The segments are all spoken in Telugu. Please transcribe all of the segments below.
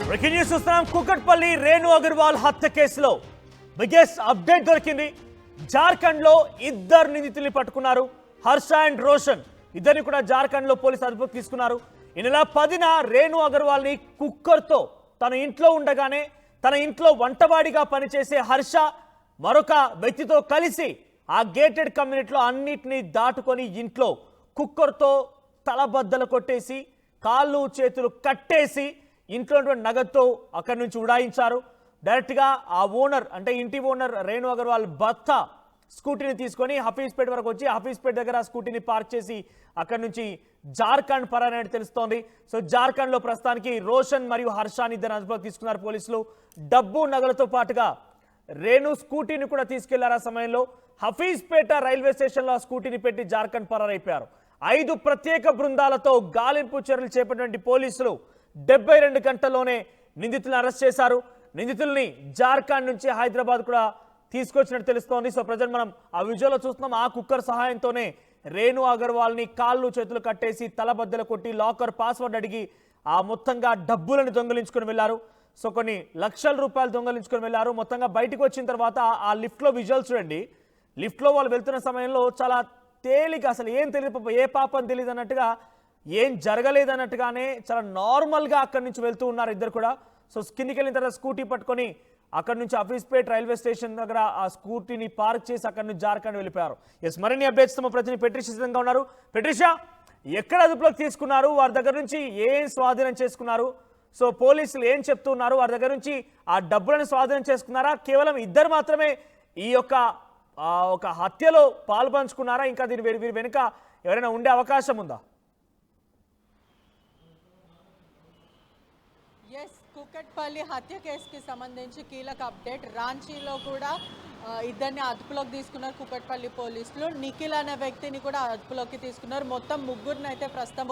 బ్రేకింగ్ న్యూస్ చూస్తున్నాం. కుకట్పల్లి రేణు అగర్వాల్ హత్య కేసులో బిగ్గెస్ట్ అప్డేట్ దొరికింది. జార్ఖండ్ లో ఇద్దరు నిందితుల్ని పట్టుకున్నారు. హర్ష అండ్ రోషన్ ఇద్దరిని కూడా జార్ఖండ్ లో పోలీసు అదుపులోకి తీసుకున్నారు. ఈ నెల 10న రేణు అగర్వాల్ ని కుక్కర్తో తన ఇంట్లో ఉండగానే తన ఇంట్లో వంటవాడిగా పనిచేసే హర్ష మరొక వ్యక్తితో కలిసి ఆ గేటెడ్ కమ్యూనిటీలో అన్నిటినీ దాటుకొని ఇంట్లో కుక్కర్తో తలబద్దలు కొట్టేసి కాళ్ళు చేతులు కట్టేసి ఇంట్లో నగదుతో అక్కడి నుంచి ఉడాయించారు. డైరెక్ట్గా ఆ ఓనర్ అంటే ఇంటి ఓనర్ రేణు అగర్వాల్ భర్త స్కూటీని తీసుకొని హఫీజ్పేట్ వరకు వచ్చి హఫీజ్పేట్ దగ్గర స్కూటీని పార్క్ చేసి అక్కడి నుంచి జార్ఖండ్ పరారైనట్టు తెలుస్తోంది. సో జార్ఖండ్లో ప్రస్తుతానికి రోషన్ మరియు హర్షాని ఇద్దరు అదుపులోకి తీసుకున్నారు పోలీసులు. డబ్బు నగలతో పాటుగా రేణు స్కూటీని కూడా తీసుకెళ్లారు. ఆ సమయంలో హఫీజ్పేట రైల్వే స్టేషన్లో ఆ స్కూటీని పెట్టి జార్ఖండ్ పరారైపోయారు. 5 ప్రత్యేక బృందాలతో గాలింపు చర్యలు చేపట్టినటువంటి పోలీసులు 72 గంటల్లోనే నిందితులను అరెస్ట్ చేశారు. నిందితుల్ని జార్ఖండ్ నుంచి హైదరాబాద్ కూడా తీసుకొచ్చినట్టు తెలుస్తోంది. సో ప్రజెంట్ మనం ఆ విజువల్లో చూస్తున్నాం. ఆ కుక్కర్ సహాయంతోనే రేణు అగర్వాల్ని కాళ్ళు చేతులు కట్టేసి తలబద్దలు కొట్టి లాకర్ పాస్వర్డ్ అడిగి ఆ మొత్తంగా డబ్బులను దొంగిలించుకొని వెళ్లారు. సో కొన్ని లక్షల రూపాయలు దొంగిలించుకొని వెళ్లారు. మొత్తంగా బయటకు వచ్చిన తర్వాత ఆ లిఫ్ట్లో విజువల్స్ చూడండి. లిఫ్ట్లో వాళ్ళు వెళ్తున్న సమయంలో చాలా తేలిక, అసలు ఏం తెలియదు, ఏ పాపం తెలియదు అన్నట్టుగా, ఏం జరగలేదన్నట్టుగానే చాలా నార్మల్గా అక్కడి నుంచి వెళ్తూ ఉన్నారు ఇద్దరు కూడా. సో కిందికి వెళ్ళిన తర్వాత స్కూటీ పట్టుకొని అక్కడి నుంచి హఫీజ్పేట్ రైల్వే స్టేషన్ దగ్గర ఆ స్కూటీని పార్క్ చేసి అక్కడి నుంచి జార్ఖండ్ వెళ్ళిపోయారు. ఎస్, మరిన్ని అప్డేట్స్ తమ ప్రతినిధి పెట్రిషా సిద్ధంగా ఉన్నారు. పెట్రిషా, ఎక్కడ అదుపులోకి తీసుకున్నారు? వారి దగ్గర నుంచి ఏం స్వాధీనం చేసుకున్నారు? సో పోలీసులు ఏం చెప్తున్నారు? వారి దగ్గర నుంచి ఆ డబ్బులను స్వాధీనం చేసుకున్నారా? కేవలం ఇద్దరు మాత్రమే ఈ యొక్క ఒక హత్యలో పాల్పంచుకున్నారా? ఇంకా వీరి వెనుక ఎవరైనా ఉండే అవకాశం ఉందా? కుకట్పల్లి హత్య కేసుకి సంబంధించి కీలక అప్డేట్. రాంచీలో కూడా ఇద్దరిని అదుపులోకి తీసుకున్నారు కుకట్పల్లి పోలీసులు. నిఖిల్ అనే వ్యక్తిని కూడా అదుపులోకి తీసుకున్నారు. మొత్తం ముగ్గురిని అయితే ప్రస్తుతం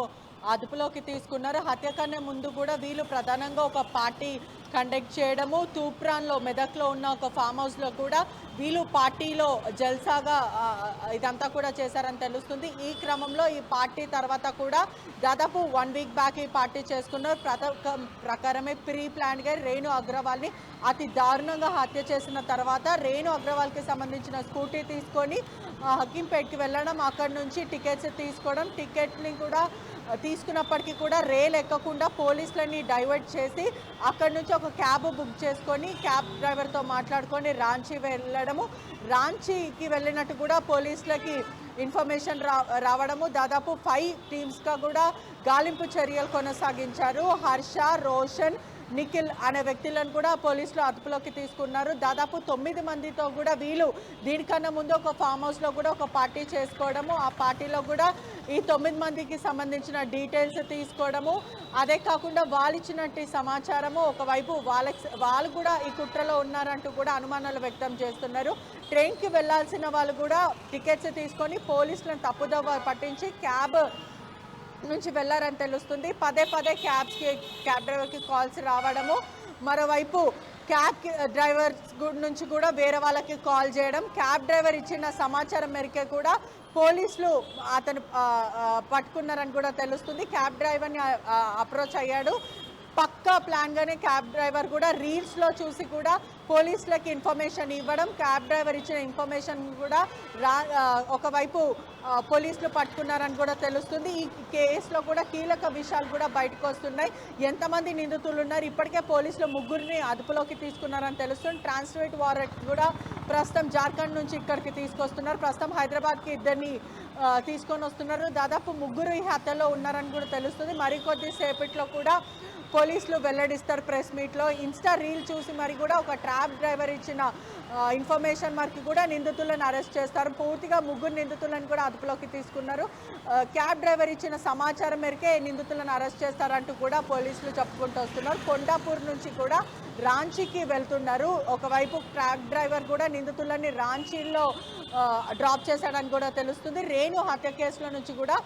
అదుపులోకి తీసుకున్నారు. హత్య కన్నా ముందు కూడా వీళ్ళు ప్రధానంగా ఒక పార్టీ కండక్ట్ చేయడము, తూప్రాన్లో మెదక్లో ఉన్న ఒక ఫామ్ హౌస్లో కూడా వీళ్ళు పార్టీలో జల్సాగా ఇదంతా కూడా చేశారని తెలుస్తుంది. ఈ క్రమంలో ఈ పార్టీ తర్వాత కూడా దాదాపు 1 వీక్ బ్యాక్ ఈ పార్టీ చేసుకున్నారు. ప్రకారమే ప్రీ ప్లాన్గా రేణు అగ్రవాల్ని అతి దారుణంగా హత్య చేసిన తర్వాత రేణు అగ్రవాల్కి సంబంధించిన స్కూటీ తీసుకొని హకీంపేట్కి వెళ్ళడం, అక్కడి నుంచి టికెట్స్ తీసుకోవడం, టికెట్ని కూడా తీసుకున్నప్పటికీ కూడా రైలు ఎక్కకుండా పోలీసులని డైవర్ట్ చేసి అక్కడి నుంచి ఒక క్యాబ్ బుక్ చేసుకొని క్యాబ్ డ్రైవర్తో మాట్లాడుకొని రాంచీ వెళ్ళడము. రాంచీకి వెళ్ళినట్టు కూడా పోలీసులకి ఇన్ఫర్మేషన్ రావడము. దాదాపు 5 టీమ్స్గా కూడా గాలింపు చర్యలు కొనసాగించారు. హర్ష, రోషన్, నిఖిల్ అనే వ్యక్తులను కూడా పోలీసులు అదుపులోకి తీసుకున్నారు. దాదాపు 9 మందితో కూడా వీళ్ళు దీనికన్నా ముందు ఒక ఫామ్ హౌస్లో కూడా ఒక పార్టీ చేసుకోవడము, ఆ పార్టీలో కూడా ఈ 9 మందికి సంబంధించిన డీటెయిల్స్ తీసుకోవడము, అదే కాకుండా వాళ్ళు ఇచ్చినట్టు సమాచారము ఒకవైపు వాళ్ళు కూడా ఈ కుట్రలో ఉన్నారంటూ కూడా అనుమానాలు వ్యక్తం చేస్తున్నారు. ట్రైన్కి వెళ్లాల్సిన వాళ్ళు కూడా టికెట్స్ తీసుకొని పోలీసులను తప్పుదోవ పట్టించి క్యాబ్ నుంచి వెళ్ళారని తెలుస్తుంది. పదే క్యాబ్ డ్రైవర్కి కాల్స్ రావడము, మరోవైపు క్యాబ్ డ్రైవర్ నుంచి కూడా వేరే వాళ్ళకి కాల్ చేయడం, క్యాబ్ డ్రైవర్ ఇచ్చిన సమాచారం మేరకే కూడా పోలీసులు అతను పట్టుకున్నారని కూడా తెలుస్తుంది. క్యాబ్ డ్రైవర్ని అప్రోచ్ అయ్యాడు. పక్కా ప్లాన్గానే క్యాబ్ డ్రైవర్ కూడా రీల్స్లో చూసి కూడా పోలీసులకి ఇన్ఫర్మేషన్ ఇవ్వడం, క్యాబ్ డ్రైవర్ ఇచ్చిన ఇన్ఫర్మేషన్ కూడా ఒకవైపు పోలీసులు పట్టుకున్నారని కూడా తెలుస్తుంది. ఈ కేసులో కూడా కీలక విషయాలు కూడా బయటకు వస్తున్నాయి. ఎంతమంది నిందితులు ఉన్నారు? ఇప్పటికే పోలీసులు 3 అదుపులోకి తీసుకున్నారని తెలుస్తుంది. ట్రాన్స్లేట్ వారెంట్ కూడా ప్రస్తుతం జార్ఖండ్ నుంచి ఇక్కడికి తీసుకొస్తున్నారు. ప్రస్తుతం హైదరాబాద్కి ఇద్దరిని తీసుకొని వస్తున్నారు. దాదాపు 3 ఈ హత్యలో ఉన్నారని కూడా తెలుస్తుంది. మరికొద్ది సేపట్లో కూడా పోలీసులు వెల్లడిస్తారు ప్రెస్ మీట్లో. ఇన్స్టా రీల్ చూసి మరి కూడా ఒక ట్రాబ్ డ్రైవర్ ఇచ్చిన ఇన్ఫర్మేషన్ మనకి కూడా నిందితులను అరెస్ట్ చేస్తారు. పూర్తిగా 3 నిందితులను కూడా అదుపులోకి తీసుకున్నారు. క్యాబ్ డ్రైవర్ ఇచ్చిన సమాచారం మేరకే నిందితులను అరెస్ట్ చేస్తారంటూ కూడా పోలీసులు చెప్పుకుంటూ వస్తున్నారు. కొండాపూర్ నుంచి కూడా రాంచీకి వెళ్తున్నారు. ఒకవైపు క్యాబ్ డ్రైవర్ కూడా నిందితులని రాంచీలో డ్రాప్ చేశాడని కూడా తెలుస్తుంది. రేణు హత్య కేసుల నుంచి కూడా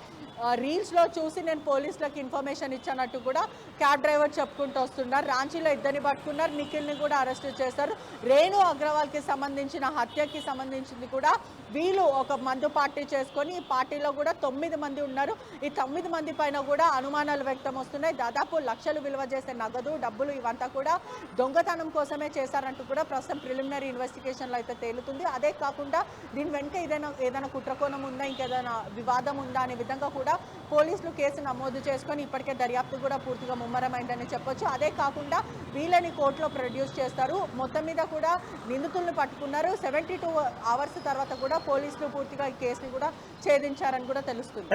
రీల్స్లో చూసి నేను పోలీసులకు ఇన్ఫర్మేషన్ ఇచ్చానట్టు కూడా క్యాబ్ డ్రైవర్ చెప్పుకుంటూ వస్తున్నారు. రాంచీలో ఇద్దరిని పట్టుకున్నారు, నిఖిల్ని కూడా అరెస్ట్ చేశారు. రేణు అగ్రవాల్కి సంబంధించిన హత్యకి సంబంధించింది కూడా వీళ్ళు ఒక మందు పార్టీ చేసుకొని ఈ పార్టీలో కూడా 9 మంది ఉన్నారు. ఈ 9 మంది పైన కూడా అనుమానాలు వ్యక్తం వస్తున్నాయి. దాదాపు లక్షలు విలువ చేసే నగదు డబ్బులు ఇవంతా కూడా దొంగతనం కోసమే చేశారంటూ కూడా ప్రస్తుతం ప్రిలిమినరీ ఇన్వెస్టిగేషన్లో అయితే తేలుతుంది. అదే కాకుండా దీని వెనుక ఏదైనా కుట్రకోణం ఉందా, ఇంకేదైనా వివాదం ఉందా అనే విధంగా కూడా పోలీసులు కేసు నమోదు చేసుకొని ఇప్పటికే దర్యాప్తు కూడా పూర్తిగా ముమ్మరమైందని చెప్పొచ్చు. అదే కాకుండా వీళ్ళని కోర్టులో ప్రొడ్యూస్ చేస్తారు. మొత్తం మీద కూడా నిందితులను పట్టుకున్నారు. 72 అవర్స్ తర్వాత కూడా పోలీసులు పూర్తిగా ఈ కేసుని కూడా ఛేదించారని కూడా తెలుస్తుంది.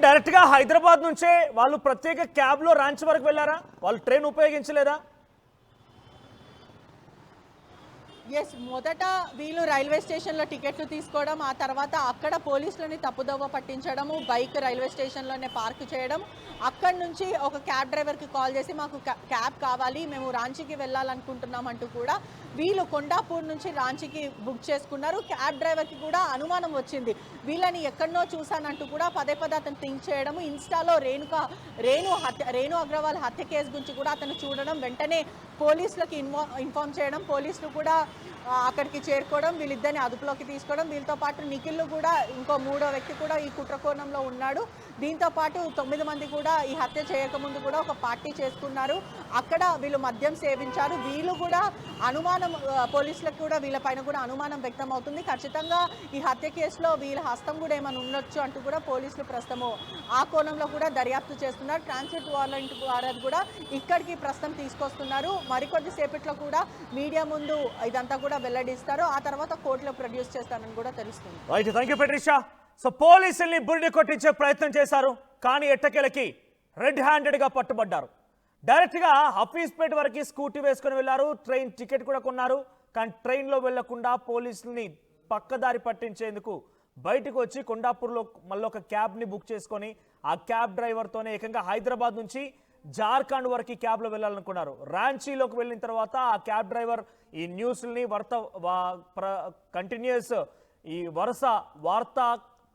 డైరెక్ట్ గా హైదరాబాద్ నుంచే వాళ్ళు ప్రత్యేక క్యాబ్ లో రాంచీ వరకు వెళ్ళారా? వాళ్ళు ట్రైన్ ఉపయోగించలేదా? ఎస్, మొదట వీళ్ళు రైల్వే స్టేషన్లో టికెట్లు తీసుకోవడం, ఆ తర్వాత అక్కడ పోలీసులని తప్పుదోవ పట్టించడము, బైక్ రైల్వే స్టేషన్లోనే పార్క్ చేయడం, అక్కడి నుంచి ఒక క్యాబ్ డ్రైవర్కి కాల్ చేసి మాకు క్యాబ్ కావాలి, మేము రాంచీకి వెళ్ళాలనుకుంటున్నాం అంటూ కూడా వీళ్ళు కొండాపూర్ నుంచి రాంచీకి బుక్ చేసుకున్నారు. క్యాబ్ డ్రైవర్కి కూడా అనుమానం వచ్చింది, వీళ్ళని ఎక్కడనో చూశానంటూ కూడా పదే అతను థింక్ చేయడము. ఇన్స్టాలో రేణు అగ్రవాల్ హత్య కేసు గురించి కూడా అతను చూడడం, వెంటనే పోలీసులకు ఇన్ఫార్మ్ చేయడం, పోలీసులు కూడా అక్కడికి చేరుకోవడం, వీళ్ళిద్దరిని అదుపులోకి తీసుకోవడం. వీళ్ళతో పాటు నిఖిల్ కూడా ఇంకో 3వ వ్యక్తి కూడా ఈ కుట్రకోణంలో ఉన్నాడు. దీంతో పాటు 9 మంది కూడా ఈ హత్య చేయకముందు కూడా ఒక పార్టీ చేసుకున్నారు. అక్కడ వీళ్ళు మద్యం సేవించారు. వీళ్ళు కూడా అనుమానం, పోలీసులకు కూడా వీళ్ళపైన కూడా అనుమానం వ్యక్తం అవుతుంది. ఖచ్చితంగా ఈ హత్య కేసులో వీళ్ళ హస్తం కూడా ఏమైనా ఉండొచ్చు అంటూ కూడా పోలీసులు ప్రస్తుతము ఆ కోణంలో కూడా దర్యాప్తు చేస్తున్నారు. ట్రాన్సిట్ వారెంట్ ద్వారా కూడా ఇక్కడికి ప్రస్తుతం తీసుకొస్తున్నారు. మరికొద్ది సేపట్లో కూడా మీడియా ముందు ఇదంతా కూడా వెల్లడిస్తారు. ఆ తర్వాత కోర్టులో ప్రొడ్యూస్ చేస్తారని కూడా తెలుస్తుంది. Thank you పెట్రిషా. సో పోలీసుల్ని బురిడి కొట్టించే ప్రయత్నం చేశారు, కానీ ఎట్టకేలకి రెడ్ హ్యాండెడ్గా పట్టుబడ్డారు. డైరెక్ట్గా హఫీజ్పేట వరకు స్కూటీ వేసుకొని వెళ్ళారు, ట్రైన్ టికెట్ కూడా కొన్నారు. కానీ ట్రైన్లో వెళ్లకుండా పోలీసుల్ని పక్కదారి పట్టించేందుకు బయటకు వచ్చి కొండాపూర్లో మళ్ళీ ఒక క్యాబ్ని బుక్ చేసుకొని ఆ క్యాబ్ డ్రైవర్తోనే ఏకంగా హైదరాబాద్ నుంచి జార్ఖండ్ వరకు క్యాబ్లో వెళ్ళాలనుకున్నారు. రాంచీలోకి వెళ్ళిన తర్వాత ఆ క్యాబ్ డ్రైవర్ ఈ న్యూస్ని కంటిన్యూస్ ఈ వరుస వార్తా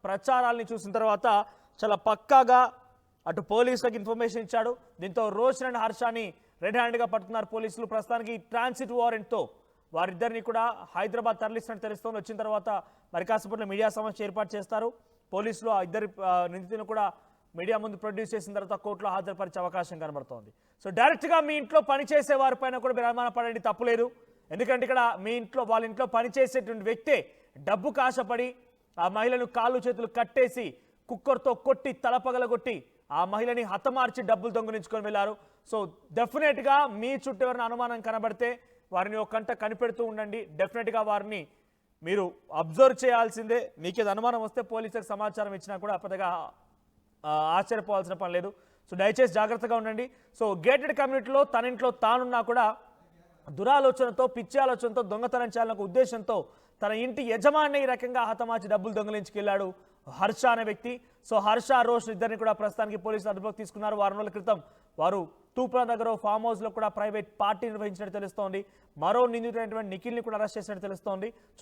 ప్రచారాల్ని చూసిన తర్వాత చాలా పక్కాగా అటు పోలీసులకు ఇన్ఫర్మేషన్ ఇచ్చాడు. దీంతో రోషన్ అండ్ హర్షాని రెడ్ హ్యాండ్గా పట్టుకున్నారు పోలీసులు. ప్రస్తుతానికి ట్రాన్సిట్ వారెంట్తో వారిద్దరిని కూడా హైదరాబాద్ తరలిస్తున్నట్టు తెలుస్తోంది. వచ్చిన తర్వాత మరి కాసేపట్లో మీడియా సమస్య ఏర్పాటు చేస్తారు. పోలీసులు ఆ ఇద్దరి నిందితులను కూడా మీడియా ముందు ప్రొడ్యూస్ చేసిన తర్వాత కోర్టులో హాజరుపరిచే అవకాశం కనబడుతోంది. సో డైరెక్ట్గా మీ ఇంట్లో పనిచేసే వారిపైన కూడా మీరు అనుమానపడండి, తప్పులేదు. ఎందుకంటే ఇక్కడ మీ ఇంట్లో వాళ్ళ ఇంట్లో పనిచేసేటువంటి వ్యక్తే డబ్బు కాశపడి ఆ మహిళను కాళ్ళు చేతులు కట్టేసి కుక్కర్తో కొట్టి తలపగలగొట్టి ఆ మహిళని హతమార్చి డబ్బులు దొంగిలించుకొని వెళ్ళారు. సో డెఫినెట్గా మీ చుట్టూ ఎవరైనా అనుమానం కనబడితే వారిని ఒక కంట కనిపెడుతూ ఉండండి. డెఫినెట్గా వారిని మీరు అబ్జర్వ్ చేయాల్సిందే. మీకేది అనుమానం వస్తే పోలీసులకు సమాచారం ఇచ్చినా కూడా పెద్దగా ఆశ్చర్యపోవాల్సిన పని లేదు. సో దయచేసి జాగ్రత్తగా ఉండండి. సో గేటెడ్ కమ్యూనిటీలో తన ఇంట్లో తానున్నా కూడా దురాలోచనతో, పిచ్చి ఆలోచనతో, దొంగతనం చేయాలనే ఉద్దేశంతో తన ఇంటి యజమాని ఈ రకంగా హతమార్చి డబ్బులు దొంగిలించుకెళ్లాడు హర్ష అనే వ్యక్తి. సో హర్ష, రోషన్ ఇద్దరిని కూడా ప్రస్తుతానికి పోలీసులు అదుపులోకి తీసుకున్నారు. వారం రోజుల క్రితం వారు తూప్రా నగర్ ఫామ్ హౌస్ లో కూడా ప్రైవేట్ పార్టీ నిర్వహించినట్టు తెలుస్తోంది. మరో నిందితుడైనటువంటి నిఖిల్ని కూడా అరెస్ట్ చేసినట్టు తెలుస్తోంది.